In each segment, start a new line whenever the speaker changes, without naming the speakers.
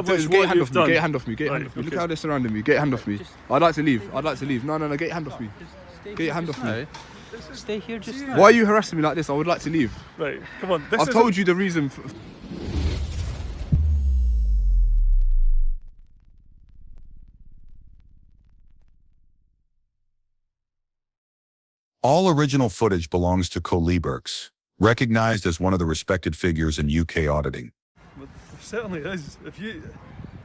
Get your hand off me, get your hand off me, get your hand off me. Look how they're surrounding me, get your hand off me. I'd like to leave, I'd like to leave. No, get your hand off me. Get your hand off me.
Stay here just now.
Why are you harassing me like this? I would like to leave.
Right, come on.
I've told you the reason.
All original footage belongs to Coley Burks, recognized as one of the respected figures in UK auditing.
It certainly is.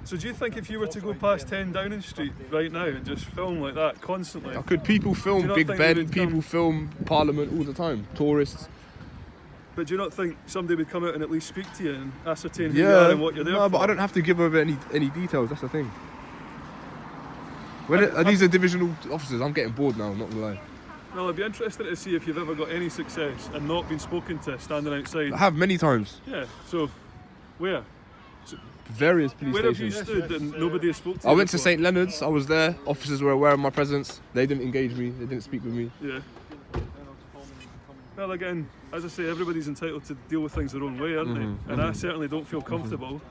So do you think if you were to go past 10 Downing Street right now and just film like that constantly?
Could people film Big Ben, people film Parliament all the time, tourists.
But do you not think somebody would come out and at least speak to you and ascertain who you are and what you're there for?
No, but I don't have to give over any details, that's the thing. These are divisional officers, I'm getting bored now, I'm not gonna lie.
Well, I'd be interested to see if you've ever got any success and not been spoken to standing outside.
I have many times.
Yeah, so where?
Various police
Where
stations.
have you stood and nobody has spoke to you?
I went to St Leonard's, I was there, officers were aware of my presence, they didn't engage me, they didn't speak with me.
Yeah. Well, again, as I say, everybody's entitled to deal with things their own way, aren't they? And I certainly don't feel comfortable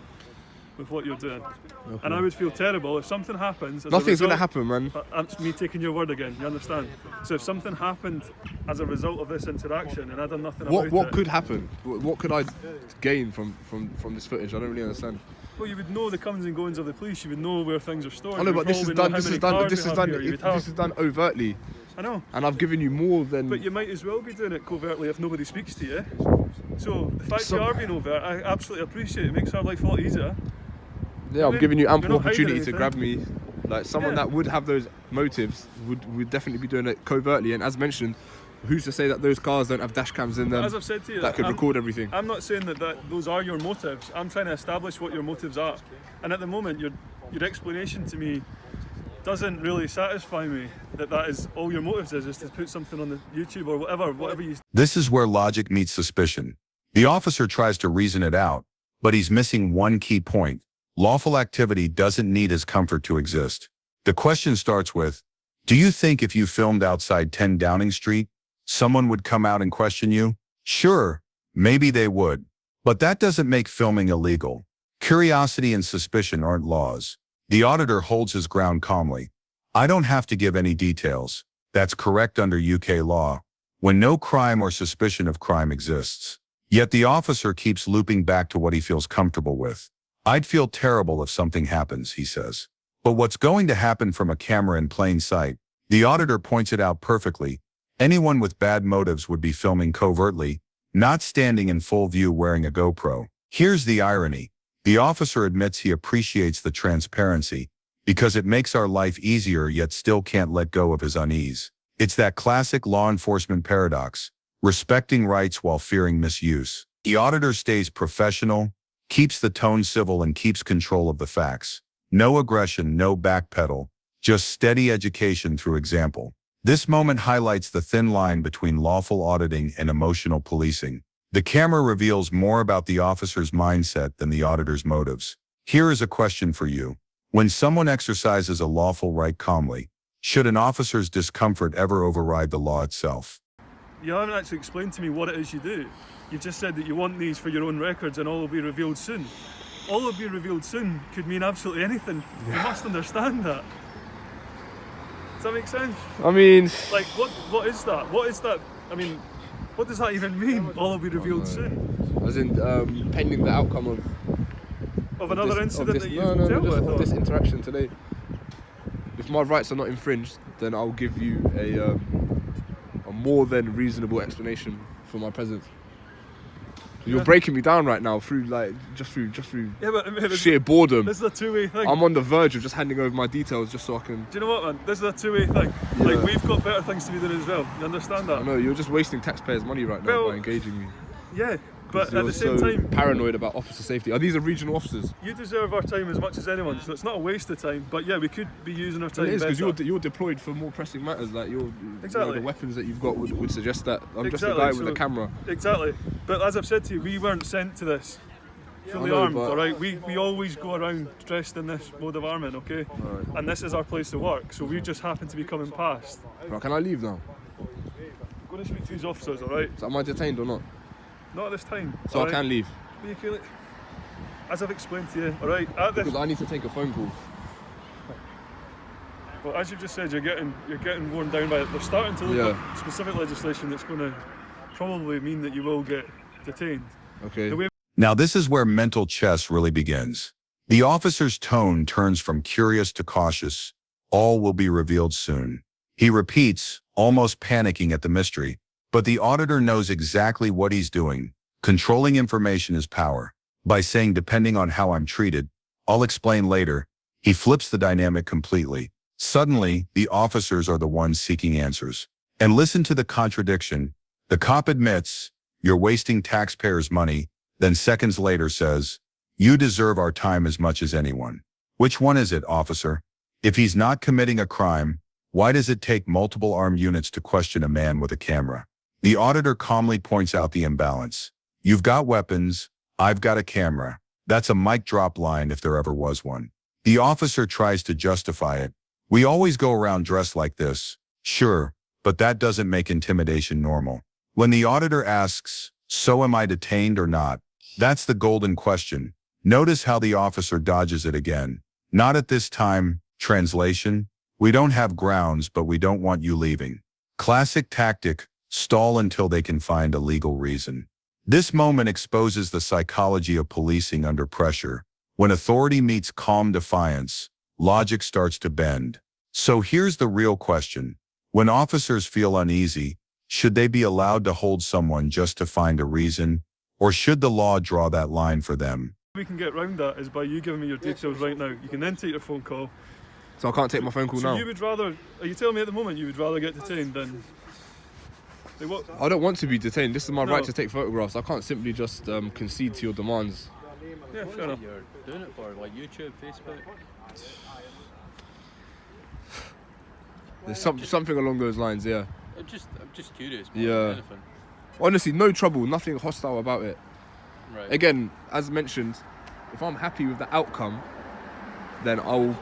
with what you're doing. Okay. And I would feel terrible if something happens.
Nothing's going to happen, man.
That's me taking your word again, you understand? So if something happened as a result of this interaction and I'd done nothing about it...
What could happen? What could I gain from this footage? I don't really understand.
Well, you would know the comings and goings of the police, you would know where things are stored.
I know, but this is done overtly.
I know.
And I've given you more than...
But you might as well be doing it covertly if nobody speaks to you. So the fact you are being overt, I absolutely appreciate it. It makes our life a lot easier.
Yeah, I'm giving you ample opportunity to grab me. Like someone that would have those motives would definitely be doing it covertly. And as mentioned, who's to say that those cars don't have dash cams in them?
As I've said to you,
that could record everything.
I'm not saying that those are your motives. I'm trying to establish what your motives are. And at the moment, your explanation to me doesn't really satisfy me that is all your motives is to put something on the YouTube or whatever you...
This is where logic meets suspicion. The officer tries to reason it out, but he's missing one key point. Lawful activity doesn't need his comfort to exist. The question starts with, do you think if you filmed outside 10 Downing Street, someone would come out and question you? Sure, maybe they would. But that doesn't make filming illegal. Curiosity and suspicion aren't laws. The auditor holds his ground calmly. I don't have to give any details. That's correct under UK law, when no crime or suspicion of crime exists. Yet the officer keeps looping back to what he feels comfortable with. I'd feel terrible if something happens, he says. But what's going to happen from a camera in plain sight? The auditor points it out perfectly. Anyone with bad motives would be filming covertly, not standing in full view wearing a GoPro. Here's the irony. The officer admits he appreciates the transparency because it makes our life easier yet still can't let go of his unease. It's that classic law enforcement paradox, respecting rights while fearing misuse. The auditor stays professional, keeps the tone civil and keeps control of the facts. No aggression, no backpedal, just steady education through example. This moment highlights the thin line between lawful auditing and emotional policing. The camera reveals more about the officer's mindset than the auditor's motives. Here is a question for you. When someone exercises a lawful right calmly, should an officer's discomfort ever override the law itself?
You haven't actually explained to me what it is you do. You just said that you want these for your own records and all will be revealed soon. All will be revealed soon could mean absolutely anything. You must understand that. Does that make sense?
I mean...
Like, what is that? What is that? I mean, what does that even mean? All will be revealed soon?
As in, pending the outcome
of another incident that you've dealt with?
Of this interaction today. If my rights are not infringed, then I'll give you a more than reasonable explanation for my presence. You're breaking me down right now through just through sheer boredom.
This is a two-way thing.
I'm on the verge of just handing over my details just so I can...
Do you know what, man? This is a two-way thing. Yeah. Like, we've got better things to be doing as well. You understand that?
I know, you're just wasting taxpayers' money right now by engaging me.
Yeah, but at the same time...
paranoid about officer safety. Are these regional officers?
You deserve our time as much as anyone, so it's not a waste of time. But yeah, we could be using our time better.
It is, because you're deployed for more pressing matters. Like the weapons that you've got would suggest that I'm just a guy with a camera.
Exactly. But as I've said to you, we weren't sent to this fully armed, alright? We always go around dressed in this mode of arming, okay? Right. And this is our place to work, so we just happen to be coming past.
Right, can I leave now?
I'm going to speak to these officers, alright?
So am I detained or not?
Not at this time.
So I can leave?
You can As I've explained to you, all right, at this,
Because I need to take a phone call.
well, as you just said, you're getting worn down by it. They're starting to look
Yeah.
at specific legislation that's going to probably mean that you will get detained.
Okay.
The way
Now this is where mental chess really begins. The officer's tone turns from curious to cautious. All will be revealed soon. He repeats, almost panicking at the mystery, but the auditor knows exactly what he's doing. Controlling information is power. By saying, depending on how I'm treated, I'll explain later, he flips the dynamic completely. Suddenly, the officers are the ones seeking answers. And listen to the contradiction. The cop admits, you're wasting taxpayers' money, then seconds later says, you deserve our time as much as anyone. Which one is it, officer? If he's not committing a crime, why does it take multiple armed units to question a man with a camera? The auditor calmly points out the imbalance. You've got weapons, I've got a camera. That's a mic drop line if there ever was one. The officer tries to justify it. We always go around dressed like this. Sure, but that doesn't make intimidation normal. When the auditor asks, so am I detained or not? That's the golden question. Notice how the officer dodges it again. Not at this time. Translation, we don't have grounds, but we don't want you leaving. Classic tactic, stall until they can find a legal reason. This moment exposes the psychology of policing under pressure. When authority meets calm defiance, logic starts to bend. So here's the real question. When officers feel uneasy, should they be allowed to hold someone just to find a reason, or should the law draw that line for them?
we can get around that is by you giving me your details right now. You can then take your phone call.
So I can't take my phone call
So
now?
you would rather, are you telling me at the moment you would rather get detained than... Like what?
I don't want to be detained. This is my
No.
right to take photographs. I can't simply just concede to your demands.
Yeah,
What
fair
is
enough.
it you're doing it for? Like YouTube, Facebook?
There's something along those lines, yeah.
I'm just curious. More
Yeah.
than anything.
Honestly, no trouble, nothing hostile about it.
Right.
Again, as mentioned, if I'm happy with the outcome, then I'll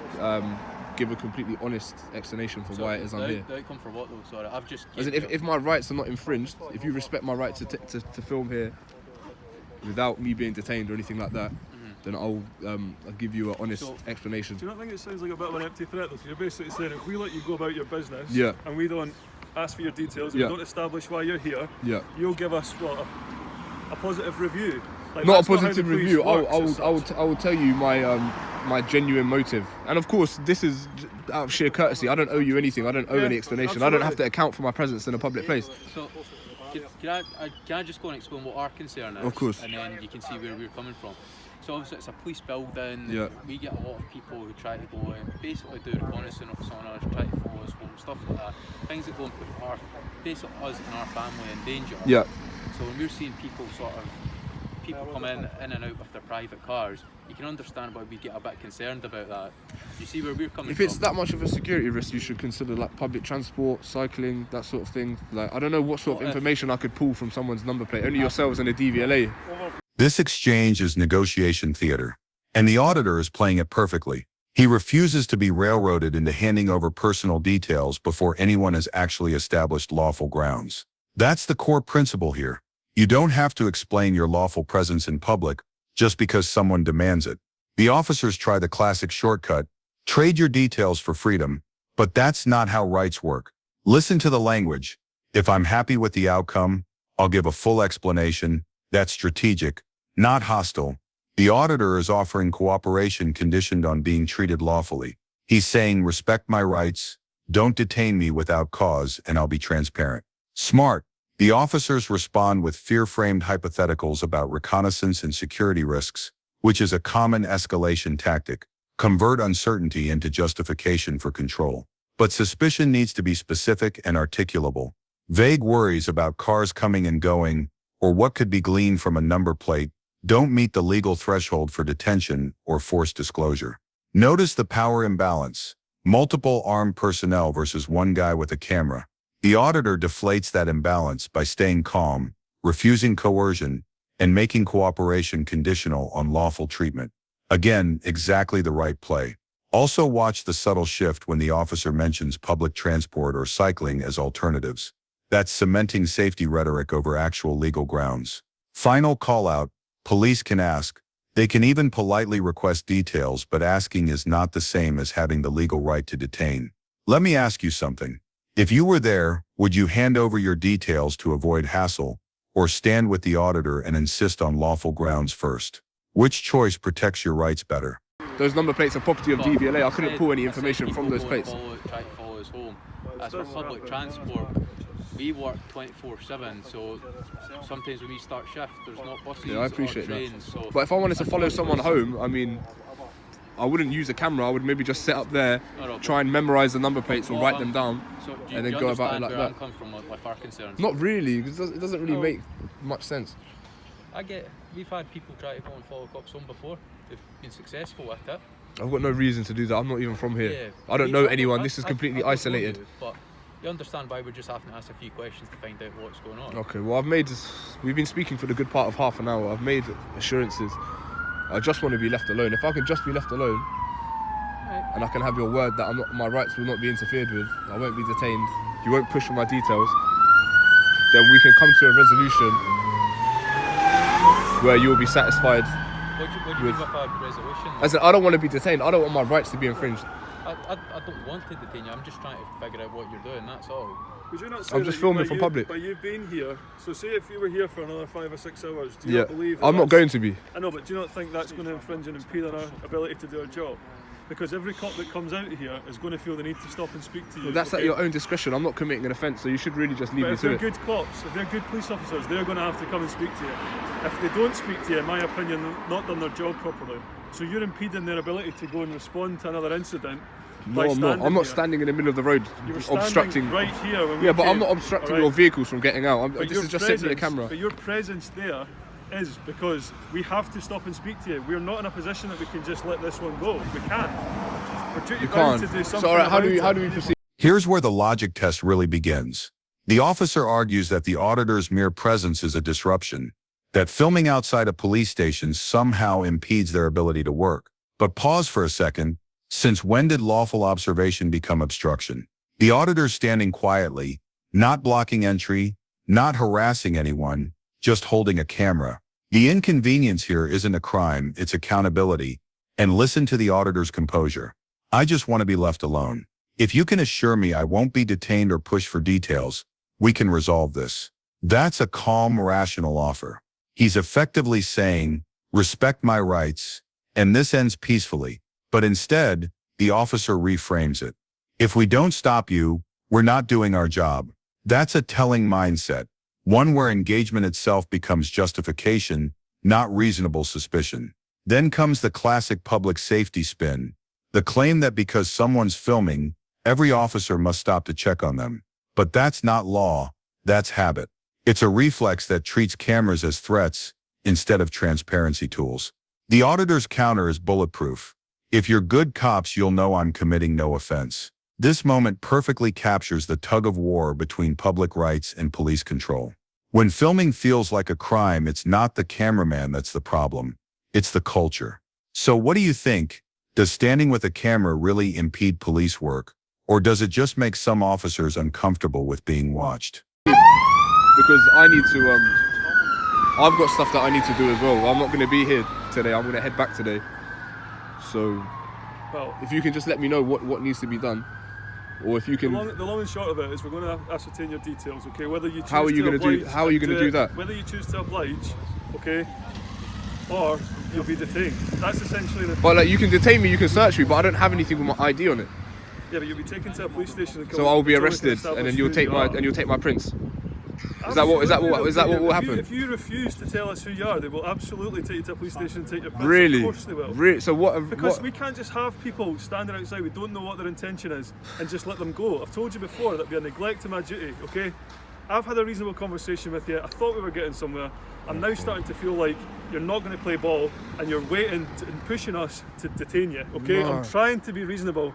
give a completely honest explanation for
So
why it is I'm here.
The outcome for what though? Sorry, I've just.
As in, if my rights are not infringed, if you respect my right to film here without me being detained or anything like that, then I'll give you an honest
So-
explanation.
Do you not think it sounds like a bit of an empty threat though? So you're basically saying if we let you go about your business
Yeah.
and we don't ask for your details and
Yeah.
we don't establish why you're here,
Yeah.
you'll give us what? A positive review? Like,
Not a
that's how
positive
the police
review.
works as
I will tell you my genuine motive. And of course, this is out of sheer courtesy. I don't owe you anything. I don't owe
Yeah,
any explanation. I don't have
absolutely.
to account for my presence in a public place.
So, can I just go and explain what our concern is?
Of course.
And then you can see where we're coming from. So obviously it's a police building.
Yeah.
We get a lot of people who try to go and basically do reconnaissance on us, try to follow us home, stuff like that. Things that go and put basically us and our family in danger.
Yeah.
So when we're seeing people come in and out with their private cars, you can understand why we get a bit concerned about that. You see where we're coming
If
from?
it's that much of a security risk, you should consider like public transport, cycling, that sort of thing. Like I don't know what sort of
What if-
information I could pull from someone's number plate. Only yourselves and a DVLA.
This exchange is negotiation theater, and the auditor is playing it perfectly. He refuses to be railroaded into handing over personal details before anyone has actually established lawful grounds. That's the core principle here. You don't have to explain your lawful presence in public just because someone demands it. The officers try the classic shortcut, trade your details for freedom, but that's not how rights work. Listen to the language. If I'm happy with the outcome, I'll give a full explanation. That's strategic, not hostile. The auditor is offering cooperation conditioned on being treated lawfully. He's saying, respect my rights, don't detain me without cause, and I'll be transparent. Smart. The officers respond with fear-framed hypotheticals about reconnaissance and security risks, which is a common escalation tactic. Convert uncertainty into justification for control. But suspicion needs to be specific and articulable. Vague worries about cars coming and going, or what could be gleaned from a number plate, don't meet the legal threshold for detention or forced disclosure. Notice the power imbalance. Multiple armed personnel versus one guy with a camera. The auditor deflates that imbalance by staying calm, refusing coercion, and making cooperation conditional on lawful treatment. Again, exactly the right play. Also watch the subtle shift when the officer mentions public transport or cycling as alternatives. That's cementing safety rhetoric over actual legal grounds. Final call out. Police can ask, They can even politely request details, but asking is not the same as having the legal right to detain. Let me ask you something. If you were there, would you hand over your details to avoid hassle, or stand with the auditor and insist on lawful grounds first? Which choice protects your rights better?
Those number plates are property of
But
DVLA. I
I
couldn't
said-
pull any
I said
information from
people
those
go
plates.
and try to follow us home. As for public transport, we work 24/7, so sometimes when we start shift, there's not buses
Yeah, I appreciate
or trains.
that.
So
But if I wanted to follow someone home, I mean, I wouldn't use a camera. I would maybe just sit up there,
No,
try and memorize the number plates or
Well,
write them down.
So do
and then
you
go about it
understand
like
where
that.
I'm coming from with our concerns?
Not really, because it doesn't really
No.
make much sense.
We've had people try to go and follow cops home before. They've been successful with it.
I've got no reason to do that. I'm not even from here.
Yeah.
I don't know anyone. This is completely
I don't know
isolated.
you, but you understand why we're just having to ask a few questions to find out what's going on.
Okay, well, we've been speaking for the good part of half an hour. I've made assurances. I just want to be left alone. If I can just be left alone,
Right.
and I can have your word that my rights will not be interfered with, I won't be detained, you won't push for my details, then we can come to a resolution where you'll be satisfied.
What do you mean with a resolution?
As in, I don't want to be detained. I don't want my rights to be infringed.
I don't want to detain you. I'm just trying to figure out what you're doing. That's all.
Would you not say
I'm
that
just
you-
filming
by
for
you-
public.
By you being here, so say if you were here for another 5 or 6 hours, do you
Yeah,
not believe that
I'm not
that's-
going to be.
I know, but do you not think that's going to infringe and impede on our ability to do our job? Because every cop that comes out here is going to feel the need to stop and speak to you.
Well, that's at your own discretion. I'm not committing an offence, so you should really just leave
But
me
if
to
they're
it.
good cops, if they're good police officers, they're going to have to come and speak to you. If they don't speak to you, in my opinion, they've not done their job properly. So you're impeding their ability to go and respond to another incident.
No,
by
I'm not.
standing
I'm not
here.
standing in the middle of the road
You were standing
obstructing.
right here when we
Yeah, but I'm
came,
not obstructing
alright?
your vehicles from getting out.
But
This
your
is just simply a
presence-
camera.
But your presence there is because we have to stop and speak to you. We're not in a position that we can just let this one go. We can't. We're duty
You
bound
can't.
to do something
So, alright, how
about
do we
it.
proceed?
Here's where the logic test really begins. The officer argues that the auditor's mere presence is a disruption, that filming outside a police station somehow impedes their ability to work. But pause for a second. Since when did lawful observation become obstruction? The auditor's standing quietly, not blocking entry, not harassing anyone, just holding a camera. The inconvenience here isn't a crime, it's accountability. And listen to the auditor's composure. I just want to be left alone. If you can assure me I won't be detained or pushed for details, we can resolve this. That's a calm, rational offer. He's effectively saying, respect my rights, and this ends peacefully. But instead, the officer reframes it. If we don't stop you, we're not doing our job. That's a telling mindset, one where engagement itself becomes justification, not reasonable suspicion. Then comes the classic public safety spin, the claim that because someone's filming, every officer must stop to check on them. But that's not law, that's habit. It's a reflex that treats cameras as threats instead of transparency tools. The auditor's counter is bulletproof. If you're good cops, you'll know I'm committing no offense. This moment perfectly captures the tug of war between public rights and police control. When filming feels like a crime, it's not the cameraman that's the problem. It's the culture. So what do you think? Does standing with a camera really impede police work? Or does it just make some officers uncomfortable with being watched?
Because I need to, I've got stuff that I need to do as well. I'm not going to be here today. I'm going to head back today. So,
Well,
if you can just let me know what needs to be done, or if you
the
can.
long and short of it is we're going to ascertain your details, okay? Whether you choose
How are you
to
gonna do-
oblige
how are you gonna
and
do
it,
that?
Whether you choose to oblige, okay, or you'll be detained. That's essentially the.
But like, you can detain me, you can search me, but I don't have anything with my ID on it.
Yeah, but you'll be taken to a police station.
So I'll be
until we can
arrested, and
establish
then you'll
who
take
you
my
are.
prints. Is that what will happen?
If you refuse to tell us who you are, they will absolutely take you to a police station and take your prints.
Really?
Of course they will.
Really? So
Because
what?
we can't just have people standing outside, we don't know what their intention is, and just let them go. I've told you before that'd be a neglect of my duty, okay? I've had a reasonable conversation with you. I thought we were getting somewhere. I'm now starting to feel like you're not going to play ball and you're waiting and pushing us to detain you, okay?
No.
I'm trying to be reasonable.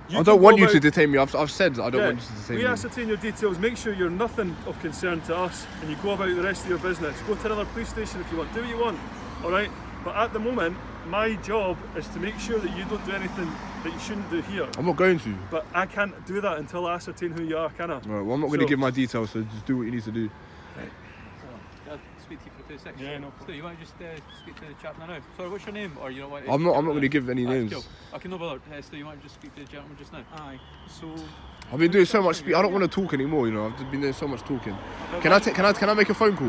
I don't want you to detain me. I've said I don't
Yeah,
want you to detain
we
me.
ascertain your details, make sure you're nothing of concern to us, and you go about the rest of your business. Go to another police station if you want, do what you want, alright? But at the moment, my job is to make sure that you don't do anything that you shouldn't do here.
I'm not going to.
But I can't do that until I ascertain who you are, can I?
Right, well, I'm not going to give my details, so just do what you need to do.
speak to you for 2 seconds?
Yeah, no
Stu, you want to just speak to the chap now? Sorry, what's your name? Or you don't want to
I'm not going to give any names.
Cool. Okay, no bother. Stu, you want to just speak to the gentleman just now?
Aye. So
I've been doing so much I don't want to talk anymore, you know. I've been doing so much talking. Can I make a phone call?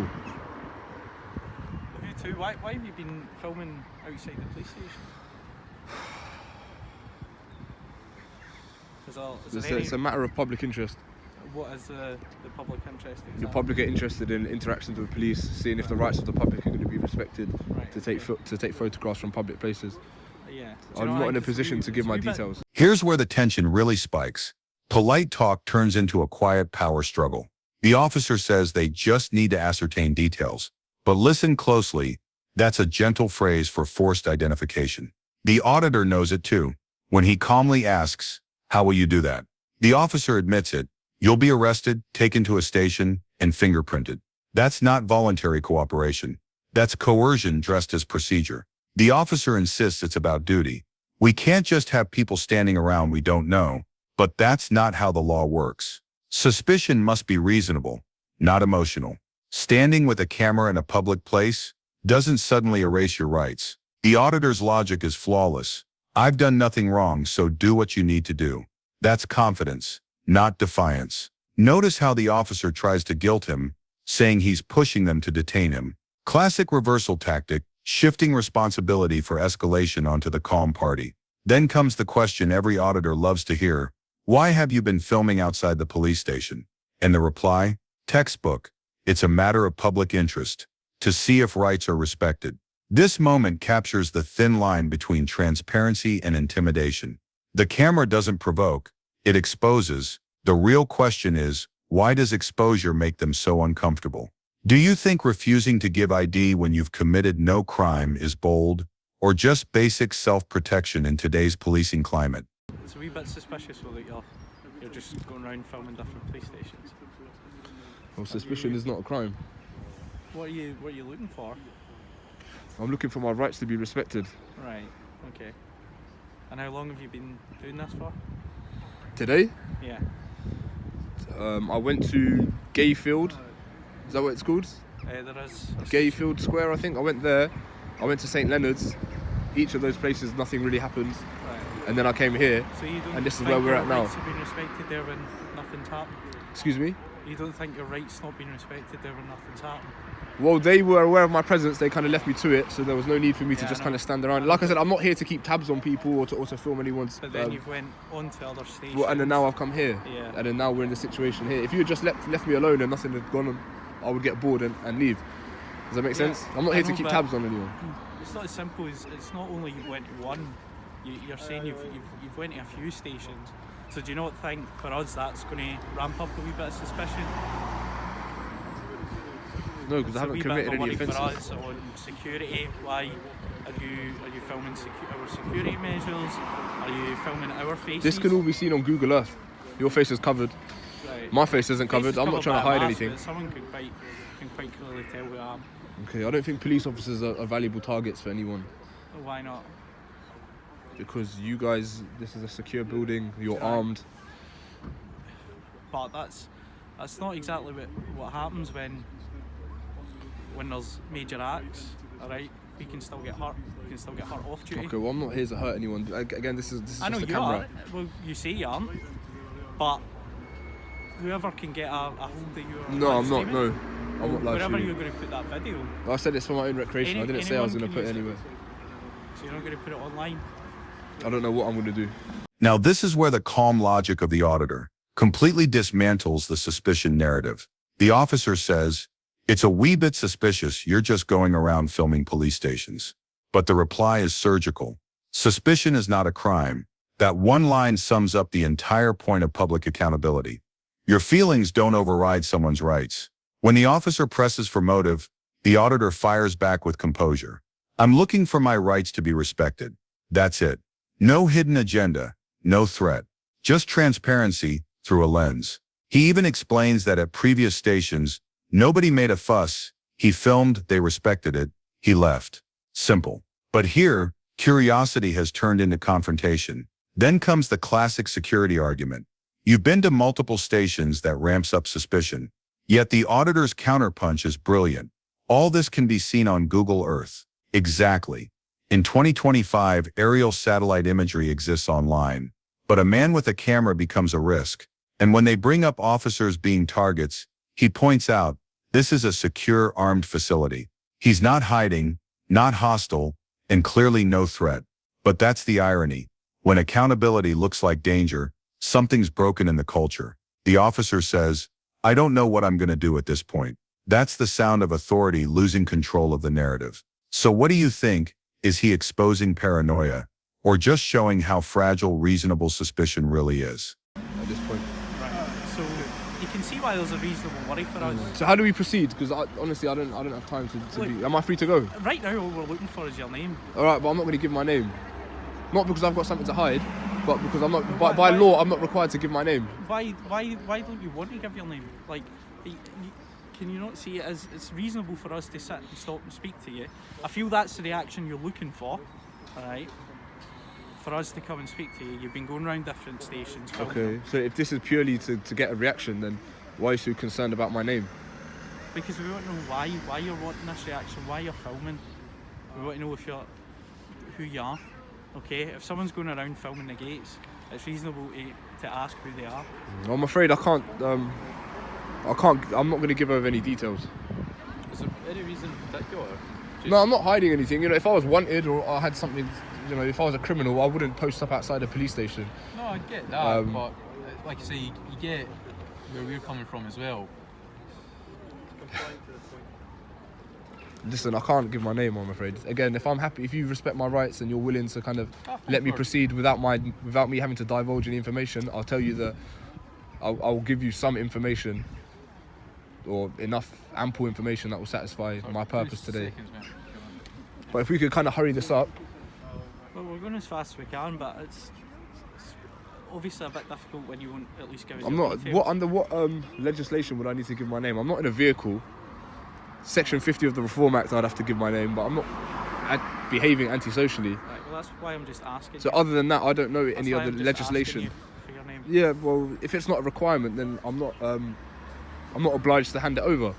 you two, why have you been filming outside the police station?
It's a matter of public interest.
What is the public interest exactly?
The public are interested in interactions with the police, seeing if the rights of the public are going to be respected,
Right,
to take photographs from public places.
Yeah.
I'm not in a position to give my details.
Here's where the tension really spikes. Polite talk turns into a quiet power struggle. The officer says they just need to ascertain details. But listen closely, that's a gentle phrase for forced identification. The auditor knows it too. When he calmly asks, "How will you do that?" The officer admits it. "You'll be arrested, taken to a station, and fingerprinted." That's not voluntary cooperation. That's coercion dressed as procedure. The officer insists it's about duty. We can't just have people standing around we don't know, but that's not how the law works. Suspicion must be reasonable, not emotional. Standing with a camera in a public place doesn't suddenly erase your rights. The auditor's logic is flawless. I've done nothing wrong, so do what you need to do. That's confidence, not defiance. Notice how the officer tries to guilt him, saying he's pushing them to detain him. Classic reversal tactic, shifting responsibility for escalation onto the calm party. Then comes the question every auditor loves to hear: why have you been filming outside the police station? And the reply? Textbook. It's a matter of public interest, to see if rights are respected. This moment captures the thin line between transparency and intimidation. The camera doesn't provoke, it exposes. The real question is, why does exposure make them so uncomfortable? Do you think refusing to give ID when you've committed no crime is bold, or just basic self-protection in today's policing climate?
It's a wee bit suspicious that you're just going around filming different police stations.
Well, suspicion is not a crime.
What are you looking for?
I'm looking for my rights to be respected.
Right, okay. And how long have you been doing this for?
Today,
Yeah.
I went to Gayfield. Is that what it's called?
There is
Gayfield Square, I think. I went there. I went to St. Leonard's. Each of those places, nothing really happened.
Right.
And then I came here.
So you don't
And this is
think
where we're
your
at now.
rights have been respected there when nothing's happened?
Excuse me?
You don't think your rights not being respected there when nothing's happened?
Well, they were aware of my presence. They kind of left me to it, so there was no need for me to
Yeah,
just
I
kind
know.
of stand around. Like I said, I'm not here to keep tabs on people or to film anyone's.
But then you've went on to other stations.
Well, and then now I've come here.
Yeah.
And then now we're in the situation here. If you had just left me alone and nothing had gone on, I would get bored and leave. Does that make sense? I'm not
I
here to
know,
keep
but
tabs on anyone.
It's not as simple as, it's not only you went to one, you're saying you've went to a few stations. So do you not think for us that's going to ramp up a wee bit of suspicion?
No, because I haven't committed any
For
offences.
us on security, why are you filming our security measures? Are you filming our faces?
This can all be seen on Google Earth. Your face is covered.
Right.
My face isn't
Face
covered.
is
I'm not trying to
by a
hide
mask,
anything.
but someone can quite clearly tell who I am.
Okay, I don't think police officers are valuable targets for anyone.
So why not?
Because you guys, this is a secure building, you're
Right.
armed.
But that's not exactly what happens when there's major acts. All right, we can still get hurt. We can still get hurt off duty.
Okay, well I'm not here to hurt anyone. Again, this is
I know
just a
you
camera.
aren't. Well, you say you aren't, but whoever can get a hold of you.
No, I'm not. No, I'm not live
Wherever you're
shooting.
going to put that video,
I said it's for my own recreation. I didn't say I was
anyone
going to
can
put it
use
anywhere.
so you're not going to put it online.
I don't know what I'm going to do.
Now this is where the calm logic of the auditor completely dismantles the suspicion narrative. The officer says, "It's a wee bit suspicious you're just going around filming police stations." But the reply is surgical. Suspicion is not a crime. That one line sums up the entire point of public accountability. Your feelings don't override someone's rights. When the officer presses for motive, the auditor fires back with composure. "I'm looking for my rights to be respected. That's it. No hidden agenda, no threat. Just transparency through a lens." He even explains that at previous stations, nobody made a fuss. He filmed, they respected it, he left. Simple. But here, curiosity has turned into confrontation. Then comes the classic security argument. You've been to multiple stations, that ramps up suspicion. Yet the auditor's counterpunch is brilliant. All this can be seen on Google Earth. Exactly. In 2025, aerial satellite imagery exists online, but a man with a camera becomes a risk. And when they bring up officers being targets, he points out, this is a secure armed facility. He's not hiding, not hostile, and clearly no threat. But that's the irony. When accountability looks like danger, something's broken in the culture. The officer says, I don't know what I'm going to do at this point. That's the sound of authority losing control of the narrative. So what do you think? Is he exposing paranoia, or just showing how fragile reasonable suspicion really is?
At this point.
Right. So you can see why there's a reasonable worry for us.
So how do we proceed? Because honestly, I don't have time to be. Am I free to go?
Right now, all we're looking for is your name.
All right, but I'm not going to give my name. Not because I've got something to hide, but because I'm not. By law, I'm not required to give my name.
Why don't you want to give your name? Like, can you not see it as it's reasonable for us to sit and stop and speak to you? I feel that's the reaction you're looking for, all right? For us to come and speak to you. You've been going around different stations.
Okay, so if this is purely to get a reaction, then why are you so concerned about my name?
Because we want to know why you're wanting this reaction, why you're filming. We want to know if you're who you are. Okay, if someone's going around filming the gates, it's reasonable to ask who they are.
I'm afraid I can't. I'm not going to give over any details.
Is there any reason in particular?
No, I'm not hiding anything. You know, if I was wanted or I had something, you know, if I was a criminal, I wouldn't post up outside a police station.
No, I get that, but like you say, you get where we're coming from as well.
Listen, I can't give my name, I'm afraid. Again, if I'm happy, if you respect my rights and you're willing to kind of let me proceed without me having to divulge any information, I'll tell you that I'll give you some information or enough ample information that will satisfy my purpose today. But if we could kind of hurry this up.
Well, we're going as fast as we can, but it's obviously a bit difficult when you won't at least give us your details.
Under what legislation would I need to give my name? I'm not in a vehicle. Section 50 of the Reform Act, I'd have to give my name, but I'm not behaving antisocially.
Right, well, that's why I'm just asking.
So other than that, I don't know any other legislation.
For your name.
Yeah, well, if it's not a requirement, then I'm not obliged to hand it over.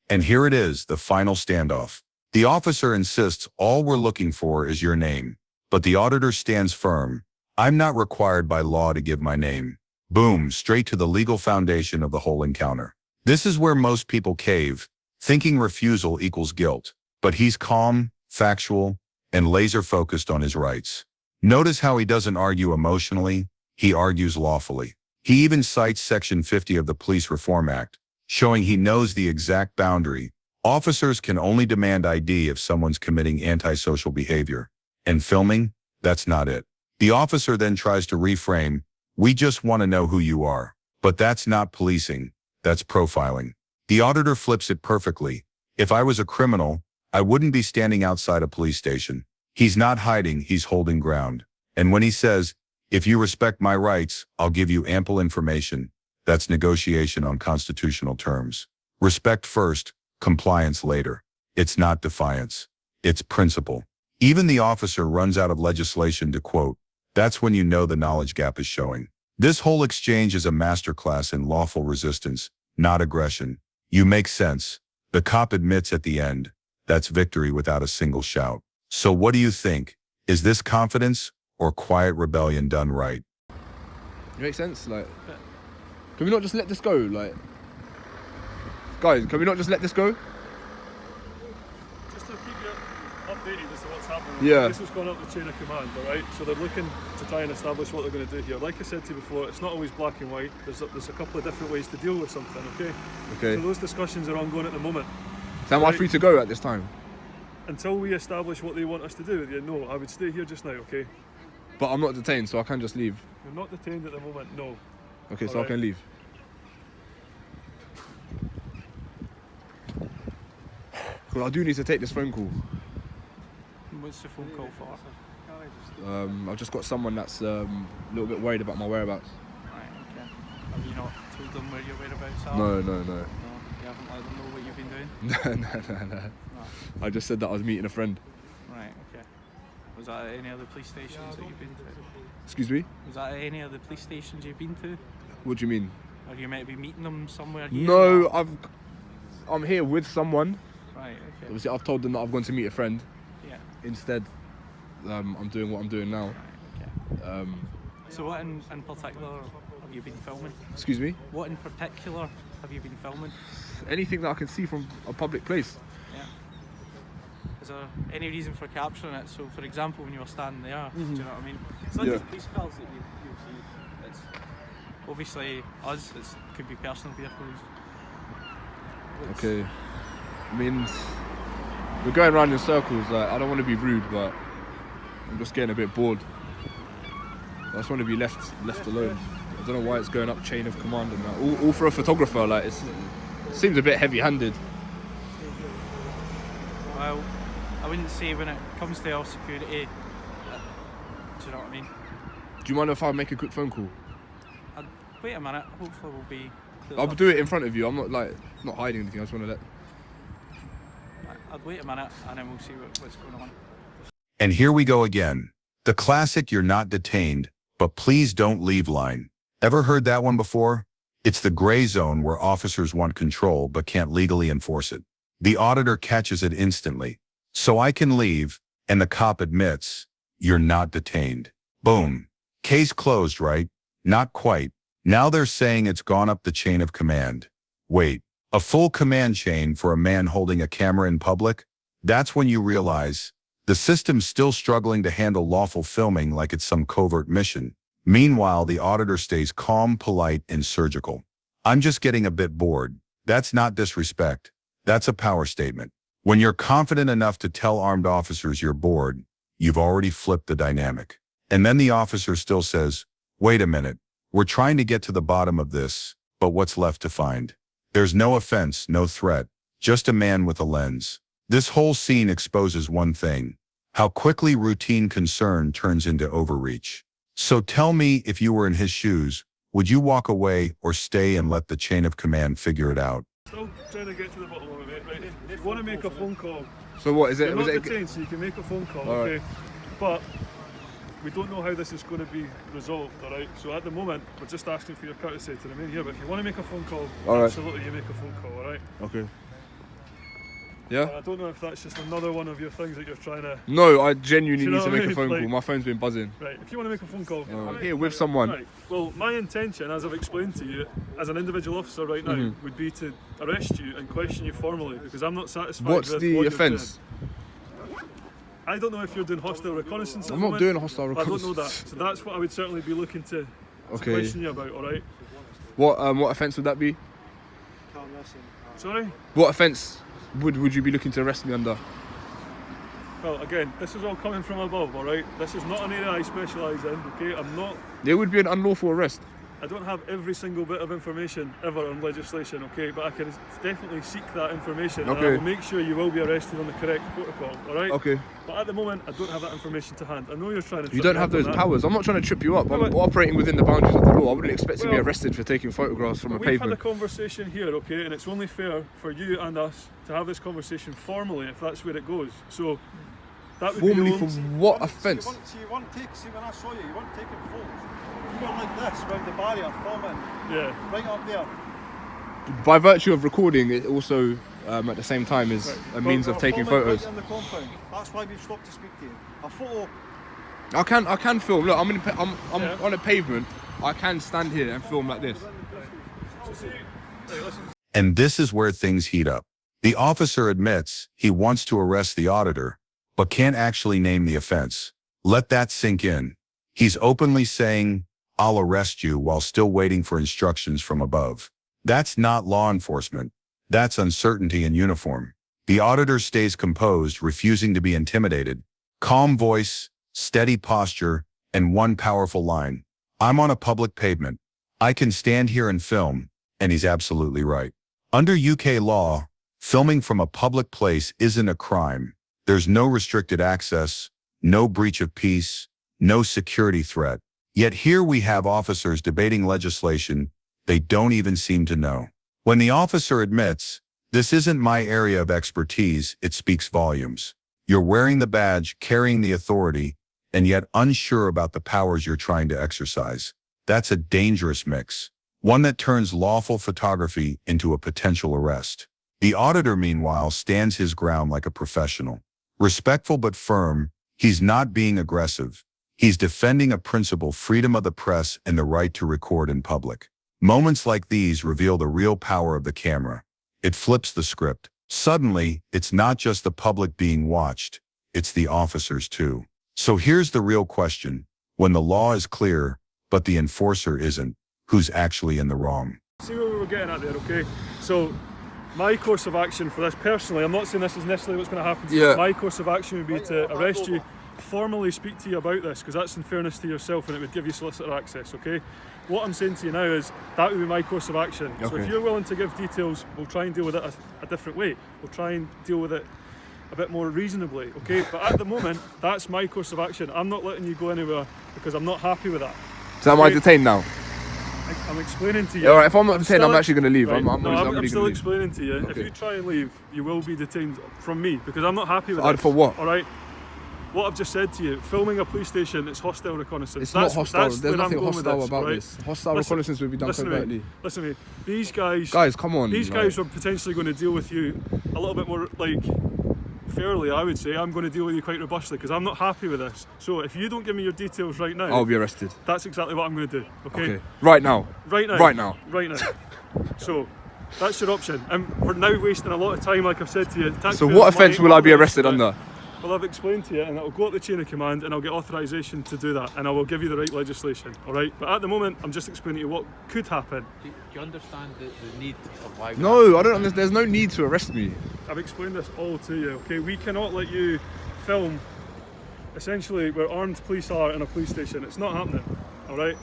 And here it is, the final standoff. The officer insists all we're looking for is your name, but the auditor stands firm. I'm not required by law to give my name. Boom, straight to the legal foundation of the whole encounter. This is where most people cave, thinking refusal equals guilt. But he's calm, factual, and laser-focused on his rights. Notice how he doesn't argue emotionally, he argues lawfully. He even cites Section 50 of the Police Reform Act, showing he knows the exact boundary. Officers can only demand ID if someone's committing antisocial behavior. And filming? That's not it. The officer then tries to reframe, we just want to know who you are. But that's not policing. That's profiling. The auditor flips it perfectly. If I was a criminal, I wouldn't be standing outside a police station. He's not hiding, he's holding ground. And when he says, if you respect my rights, I'll give you ample information, that's negotiation on constitutional terms. Respect first, compliance later. It's not defiance. It's principle. Even the officer runs out of legislation to quote, that's when you know the knowledge gap is showing. This whole exchange is a masterclass in lawful resistance, not aggression. You make sense. The cop admits at the end, that's victory without a single shout. So what do you think? Is this confidence or quiet rebellion done right?
It makes sense, like, can we not just let this go? Like, guys, can we not just let this go?
Just to keep you updated as to what's happening.
Yeah.
This has gone up the chain of command, alright? So they're looking to try and establish what they're going to do here. Like I said to you before, it's not always black and white. There's a couple of different ways to deal with something, okay?
Okay.
So those discussions are ongoing at the moment.
So am I free to go at this time?
Until we establish what they want us to do, yeah, no, I would stay here just now, okay?
But I'm not detained, so I can just leave.
You're not detained at the moment, no.
Okay, so
Alright.
I can leave. Well, I do need to take this phone call.
What's the phone call for?
I've just got someone that's a little bit worried about my whereabouts.
Right, okay. Have you not told them where your whereabouts are?
No.
No, you haven't let them know what you've been doing?
No.
No.
I just said that I was meeting a friend.
Right, okay. Was that at any other police stations that you've been to?
Excuse me?
Was that at any other police stations you've been to?
What do you mean?
Or you might be meeting them somewhere here?
No, I'm here with someone.
Right. Okay.
Obviously, I've told them that I've gone to meet a friend.
Yeah.
Instead, I'm doing what I'm doing now.
Okay. So what in particular have you been filming?
Excuse me?
What in particular have you been filming?
Anything that I can see from a public place.
Yeah. Is there any reason for capturing it? So, for example, when you were standing there, do you know what I mean? It's not
Yeah.
just police cars that you'll see. It's obviously us. It could be personal vehicles.
Okay. I mean, we're going around in circles. Like, I don't want to be rude, but I'm just getting a bit bored. I just want to be left alone. I don't know why it's going up chain of command and that. All for a photographer. Like, it seems a bit heavy-handed.
Well, I wouldn't say when it comes to our security. Do you know what I mean?
Do you mind if I make a quick phone call?
Wait a minute. Hopefully, we'll be.
I'll do it in front of you. I'm not hiding anything. I just want to let.
I'd wait a minute and then we'll see what's going on.
And here we go again. The classic "you're not detained, but please don't leave" line. Ever heard that one before? It's the gray zone where officers want control but can't legally enforce it. The auditor catches it instantly. "So I can leave," and the cop admits, "You're not detained." Boom. Case closed, right? Not quite. Now they're saying it's gone up the chain of command. Wait, a full command chain for a man holding a camera in public? That's when you realize the system's still struggling to handle lawful filming like it's some covert mission. Meanwhile, the auditor stays calm, polite, and surgical. "I'm just getting a bit bored." That's not disrespect. That's a power statement. When you're confident enough to tell armed officers you're bored, you've already flipped the dynamic. And then the officer still says, "Wait a minute, we're trying to get to the bottom of this, but what's left to find?" There's no offense, no threat, just a man with a lens. This whole scene exposes one thing: how quickly routine concern turns into overreach. So tell me, if you were in his shoes, would you walk away or stay and let the chain of command figure it out?
Still trying to get to the bottom of it, right? If you want to make a phone call,
So what is it?
you're
Was
not
it?
detained, so you can make a phone call,
All right.
okay? But we don't know how this is going to be resolved, all right? So at the moment, we're just asking for your courtesy to remain here. But if you want to make a phone call,
All right.
absolutely, you make a phone call, all right?
Okay. Yeah.
I don't know if that's just another one of your things that you're trying to.
No, I genuinely
Do you
need
know
to
what I
make a
mean?
phone
Like-
call. My phone's been buzzing.
Right, if you want to make a phone call,
I'm here with someone.
Right. Well, my intention, as I've explained to you, as an individual officer right now,
Mm-hmm.
would be to arrest you and question you formally because I'm not satisfied
What's
with
the
what you're
offence?
doing. I don't know if you're doing hostile reconnaissance. at
I'm
the
not
moment.
doing a hostile
I don't know
reconnaissance.
that, so that's what I would certainly be looking to
Okay.
question you about. All right.
What offence would that be?
Sorry.
What offence would you be looking to arrest me under?
Well, again, this is all coming from above. All right. This is not an area I specialise in. Okay. I'm not.
There would be an unlawful arrest.
I don't have every single bit of information ever on legislation, okay, but I can definitely seek that information and I
Okay.
will make sure you will be arrested on the correct protocol, alright?
Okay.
But at the moment, I don't have that information to hand. I know you're trying to
You
trip
don't
me
have
up on
those
that.
powers. I'm not trying to trip you up. I'm
Well,
operating within the boundaries of the law. I wouldn't expect to be
Well,
arrested for taking photographs from a
We've had a
pavement.
conversation here, okay, and it's only fair for you and us to have this conversation formally if that's where it goes. So, that would
Formally
be
for
the only...
what offence?
You weren't when I saw you, you weren't taking photos. You were like this, round the barrier, filming,
Yeah.
right up there.
By virtue of recording, it also at the same time is a means of taking
Filming
photos.
Right in the compound. That's why we've stopped to speak to you. A photo.
I can film. Look, I'm
Yeah.
on a pavement. I can stand here and film like this.
So see, right, listen.
And this is where things heat up. The officer admits he wants to arrest the auditor, but can't actually name the offense. Let that sink in. He's openly saying, "I'll arrest you," while still waiting for instructions from above. That's not law enforcement. That's uncertainty in uniform. The auditor stays composed, refusing to be intimidated. Calm voice, steady posture, and one powerful line: "I'm on a public pavement. I can stand here and film," and he's absolutely right. Under UK law, filming from a public place isn't a crime. There's no restricted access, no breach of peace, no security threat. Yet here we have officers debating legislation they don't even seem to know. When the officer admits, "This isn't my area of expertise," it speaks volumes. You're wearing the badge, carrying the authority, and yet unsure about the powers you're trying to exercise. That's a dangerous mix, one that turns lawful photography into a potential arrest. The auditor, meanwhile, stands his ground like a professional. Respectful but firm, he's not being aggressive. He's defending a principle: freedom of the press and the right to record in public. Moments like these reveal the real power of the camera. It flips the script. Suddenly, it's not just the public being watched, it's the officers too. So here's the real question. When the law is clear, but the enforcer isn't, who's actually in the wrong?
See where we were getting at there, okay? So, my course of action for this personally, I'm not saying this is necessarily what's going to happen to you.
Yeah.
My course of action would be to arrest you, formally speak to you about this, because that's in fairness to yourself and it would give you solicitor access, okay? What I'm saying to you now is that would be my course of action. So
Okay.
if you're willing to give details, we'll try and deal with it a different way. We'll try and deal with it a bit more reasonably, okay? But at the moment, that's my course of action. I'm not letting you go anywhere because I'm not happy with that.
So am I
Okay.
detained now?
I'm explaining to you.
Yeah, alright, if I'm not detained, I'm
still-
actually going to leave.
Right,
I'm
no,
really
I'm
going
still
to leave.
explaining to you. If
Okay.
you try and leave, you will be detained from me because I'm not happy with
Oh,
it.
for what?
All right. What I've just said to you, filming a police station, it's hostile reconnaissance.
It's not hostile.
That's
There's
where I'm
nothing
going with
hostile
this,
about
right?
this. Hostile
Listen-
reconnaissance will be done
listen to me.
covertly.
Listen to me. These guys.
Guys, come on.
These
like-
guys are potentially going to deal with you a little bit more fairly, I would say. I'm going to deal with you quite robustly because I'm not happy with this. So if you don't give me your details right now,
I'll be arrested.
that's exactly what I'm going to do. Okay.
Okay. Right now.
Right now.
Right now.
Right now. So that's your option. And we're now wasting a lot of time, like I've said to you.
So
Taxpayers'
what offence
money,
will I be
all this,
arrested
right?
under?
Well, I've explained to you, and it'll go up the chain of command, and I'll get authorisation to do that, and I will give you the right legislation, all right? But at the moment, I'm just explaining to you what could happen.
Do you understand the need of why? we
No,
have-
I don't understand. There's no need to arrest me.
I've explained this all to you, okay? We cannot let you film, essentially, where armed police are in a police station. It's not happening, all right?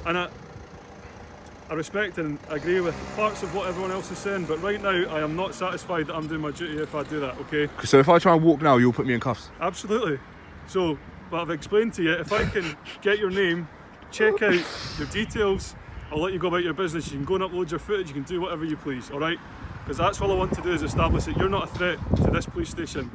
And I respect and agree with parts of what everyone else is saying, but right now, I am not satisfied that I'm doing my duty if I do that, okay?
So if I try and walk now, you'll put me in cuffs.
Absolutely. So, but I've explained to you, if I can get your name, check out your details, I'll let you go about your business. You can go and upload your footage, you can do whatever you please, alright? Because that's all I want to do is establish that you're not a threat to this police station.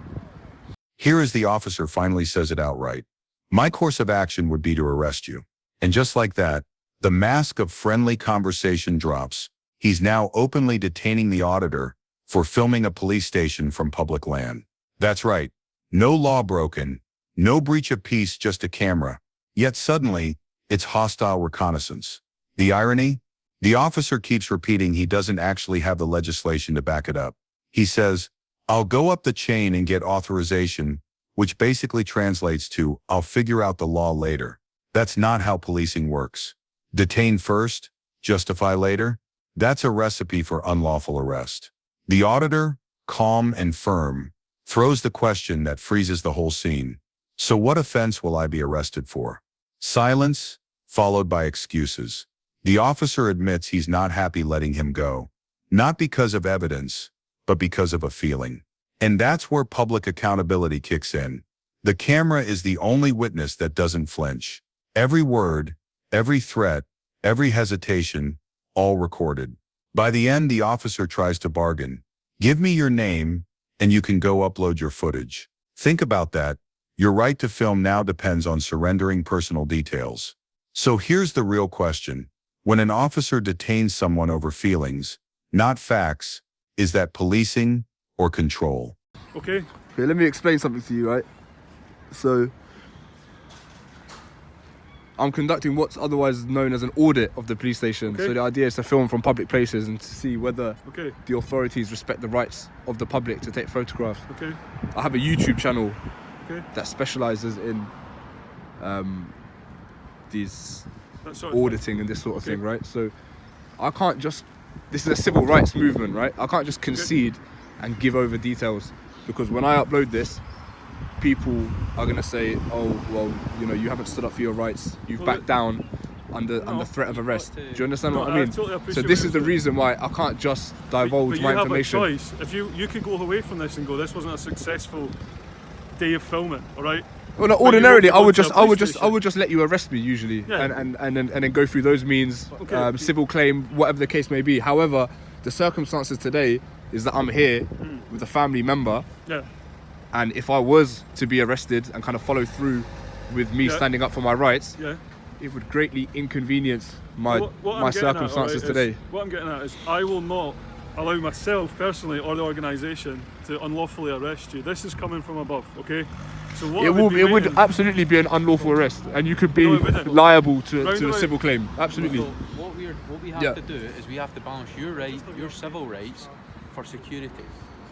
Here as the officer finally says it outright. My course of action would be to arrest you. And just like that, the mask of friendly conversation drops. He's now openly detaining the auditor for filming a police station from public land. That's right. No law broken, no breach of peace, just a camera. Yet suddenly, it's hostile reconnaissance. The irony? The officer keeps repeating he doesn't actually have the legislation to back it up. He says, "I'll go up the chain and get authorization," which basically translates to, "I'll figure out the law later." That's not how policing works. Detain first, justify later. That's a recipe for unlawful arrest. The auditor, calm and firm, throws the question that freezes the whole scene. So what offense will I be arrested for? Silence, followed by excuses. The officer admits he's not happy letting him go. Not because of evidence, but because of a feeling. And that's where public accountability kicks in. The camera is the only witness that doesn't flinch. Every word, every threat, every hesitation, all recorded. By the end, the officer tries to bargain. "Give me your name, and you can go upload your footage." Think about that. Your right to film now depends on surrendering personal details. So here's the real question. When an officer detains someone over feelings, not facts, is that policing or control?
Okay?
Okay, let me explain something to you, right? So, I'm conducting what's otherwise known as an audit of the police station.
Okay.
So the idea is to film from public places and to see whether
Okay.
the authorities respect the rights of the public to take photographs.
Okay.
I have a YouTube channel
Okay.
that specialises in these
That sort of thing.
auditing and this sort of
Okay.
thing, right? So I can't just, this is a civil rights movement, right? I can't just concede and give over details, because when I upload this, people are going to say, "Oh, well, you know, you haven't stood up for your rights, you've
Well,
backed down under threat of arrest." Do you understand what I mean?
totally
So
appreciate
this
what
is the
you're saying.
reason why I can't just divulge
But
my
you
information.
have a choice. If you could go away from this and go, "This wasn't a successful day of filming," all right?
Well, no,
But you
ordinarily,
won't go to a
I would
police station.
just let you arrest me usually,
Yeah.
and then go through those means,
Okay.
civil claim, whatever the case may be. However, the circumstances today is that I'm here with a family member,
Yeah.
and if I was to be arrested and kind of follow through with me
Yeah.
standing up for my rights,
Yeah.
it would greatly inconvenience my
What I'm
my
getting at,
circumstances
alright, is-
today.
What I'm getting at is I will not allow myself personally or the organisation to unlawfully arrest you. This is coming from above, okay? So what
It would absolutely be an unlawful arrest, and you could be
No, it wouldn't.
liable to a
Roundabout.
civil claim. Absolutely.
So what we have
Yeah.
to do is we have to balance your civil rights for security.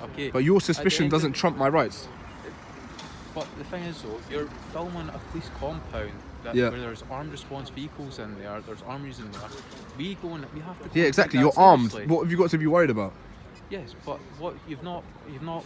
Okay.
But your
At the
suspicion
end
doesn't
of-
trump my rights.
But the thing is, though, you're filming a police compound
Yeah.
where there's armed response vehicles in there, there's armories in there. We have to.
Yeah,
take
exactly.
that
You're armed.
seriously.
What have you got to be worried about?
Yes, but what you've not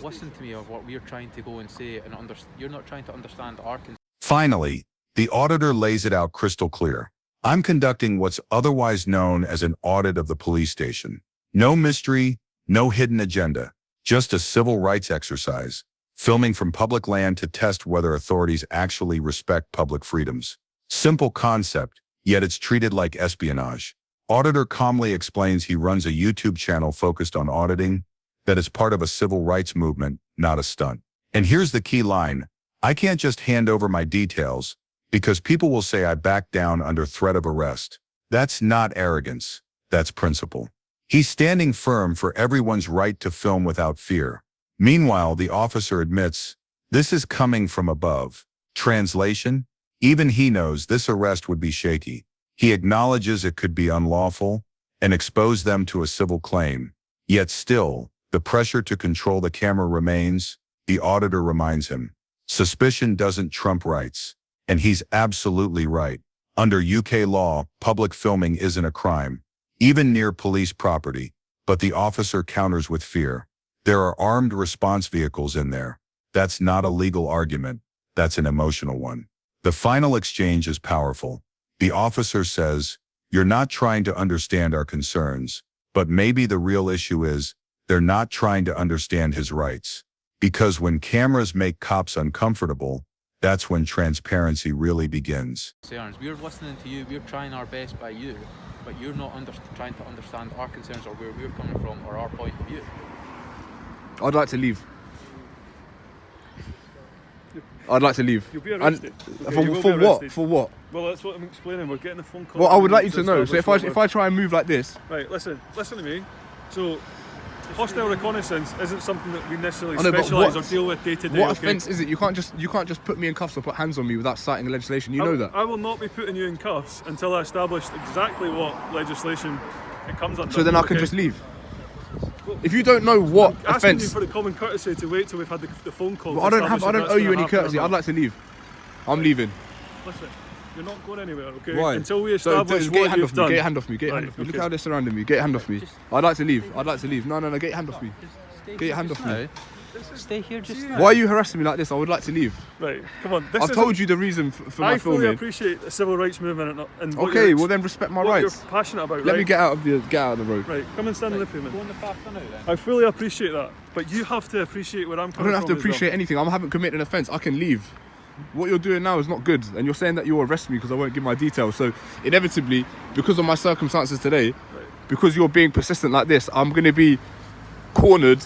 listened to me of what we're trying to go and say, and you're not trying to understand our concern.
Finally, the auditor lays it out crystal clear. I'm conducting what's otherwise known as an audit of the police station. No mystery, no hidden agenda, just a civil rights exercise, filming from public land to test whether authorities actually respect public freedoms. Simple concept, yet it's treated like espionage. Auditor calmly explains he runs a YouTube channel focused on auditing, that is part of a civil rights movement, not a stunt. And here's the key line: I can't just hand over my details, because people will say I backed down under threat of arrest. That's not arrogance, that's principle. He's standing firm for everyone's right to film without fear. Meanwhile, the officer admits, this is coming from above. Translation: even he knows this arrest would be shaky. He acknowledges it could be unlawful and expose them to a civil claim. Yet still, the pressure to control the camera remains. The auditor reminds him, suspicion doesn't trump rights. And he's absolutely right. Under UK law, public filming isn't a crime, even near police property. But the officer counters with fear. There are armed response vehicles in there. That's not a legal argument. That's an emotional one. The final exchange is powerful. The officer says, you're not trying to understand our concerns, but maybe the real issue is they're not trying to understand his rights. Because when cameras make cops uncomfortable, that's when transparency really begins.
We're listening to you, we're trying our best by you, but you're not trying to understand our concerns or where we're coming from or our point of view.
I'd like to leave. I'd like to leave.
You'll be arrested.
And
Okay, you will
for
be
what?
arrested.
For what?
Well, that's what I'm explaining. We're getting a phone call.
Well, I would like you to know. So
establish
if
what
I try and move like this,
Right, listen to me. So, hostile reconnaissance isn't something that we necessarily
I know, but
specialise or
what-
deal with day to day.
what
okay?
offence is it? You can't just put me in cuffs or put hands on me without citing legislation. You know that.
I will not be putting you in cuffs until I establish exactly what legislation it comes under.
So then I can
okay?
just leave. If you don't know what
I'm asking you
offence,
for the common courtesy to wait till we've had the phone call.
but
to
I don't
establish if
owe
that's
you
gonna
any
happen or
courtesy.
not.
I'd like to leave. I'm leaving.
Listen, you're not going anywhere, okay?
Why?
Until we
So
establish
get your
what
hand
you've
off me.
done.
Get your hand off me. Get your
Right,
hand off me. Look
okay.
how they're surrounding me. Get your hand off me. I'd like to leave. I'd like to leave. No, get your hand off me. Get your hand off me.
Stay here just now.
Why are you harassing me like this? I would like to leave.
Right, come on. This
I've
isn't-
told you the reason for my
I fully
filming.
appreciate the civil rights movement and what
Okay,
you're,
well then respect my
what
rights.
you're passionate about.
Let
right?
me get out of the road.
Right, come and stand in the pavement.
Go on the path for now then.
I fully appreciate that, but you have to appreciate where I'm
I
coming
don't
from.
have to
as well.
appreciate anything. I haven't committed an offence. I can leave. What you're doing now is not good, and you're saying that you'll arrest me because I won't give my details. So inevitably, because of my circumstances today, because you're being persistent like this, I'm going to be cornered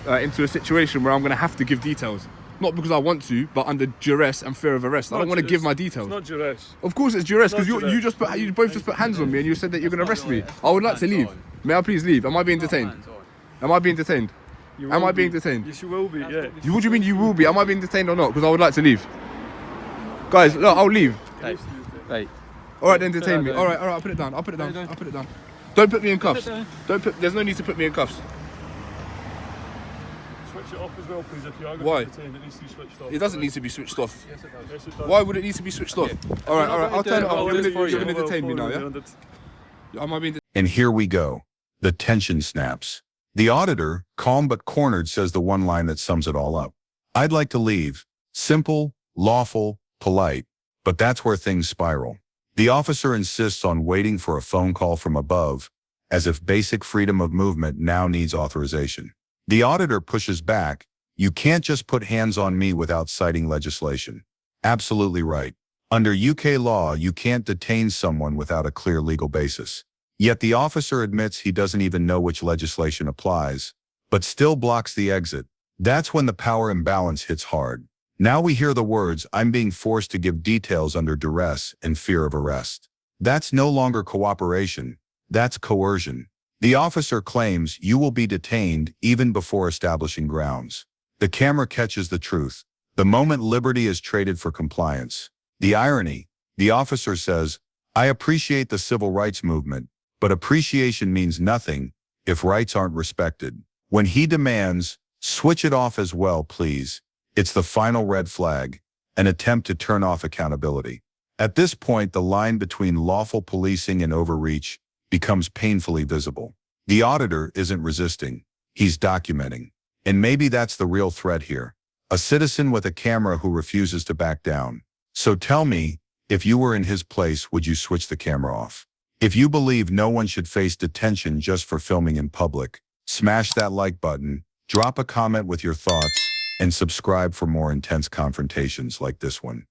into a situation where I'm going to have to give details. Not because I want to, but under duress and fear of arrest. I don't want to give my details.
It's not duress.
Of course it's duress, because
Not
you
duress.
you both just put hands on me and you said that you're going to arrest me. I would like to leave. May I please leave? Am I being detained? Am I being detained?
You
Am
will
I being
be.
detained?
Yes, you will be, yeah.
What do you mean you will be? Am I being detained or not? Because I would like to leave. Guys, look, I'll leave.
Right.
All right, then detain
it
me.
down.
All right, I'll put it down. I'll put it down.
Put it down.
I'll put it down. Don't put me in cuffs.
down.
There's no need to put me in cuffs.
Switch it off as well, please, if you are going
Why?
to detain, it needs to be switched off.
It doesn't need to be switched off.
Yes, it does. Yes, it does.
Why would it need to be switched off? All right, I'll turn it
I'll
off.
do this for
You're
you.
going to detain me now, yeah? Am I being detained?
And here we go. The tension snaps. The auditor, calm but cornered, says the one line that sums it all up. I'd like to leave. Simple, lawful, polite. But that's where things spiral. The officer insists on waiting for a phone call from above, as if basic freedom of movement now needs authorization. The auditor pushes back. You can't just put hands on me without citing legislation. Absolutely right. Under UK law, you can't detain someone without a clear legal basis. Yet the officer admits he doesn't even know which legislation applies, but still blocks the exit. That's when the power imbalance hits hard. Now we hear the words, I'm being forced to give details under duress and fear of arrest. That's no longer cooperation. That's coercion. The officer claims you will be detained even before establishing grounds. The camera catches the truth. The moment liberty is traded for compliance. The irony, the officer says, I appreciate the civil rights movement, but appreciation means nothing if rights aren't respected. When he demands, switch it off as well, please, it's the final red flag, an attempt to turn off accountability. At this point, the line between lawful policing and overreach becomes painfully visible. The auditor isn't resisting, he's documenting. And maybe that's the real threat here. A citizen with a camera who refuses to back down. So tell me, if you were in his place, would you switch the camera off? If you believe no one should face detention just for filming in public, smash that like button, drop a comment with your thoughts, and subscribe for more intense confrontations like this one.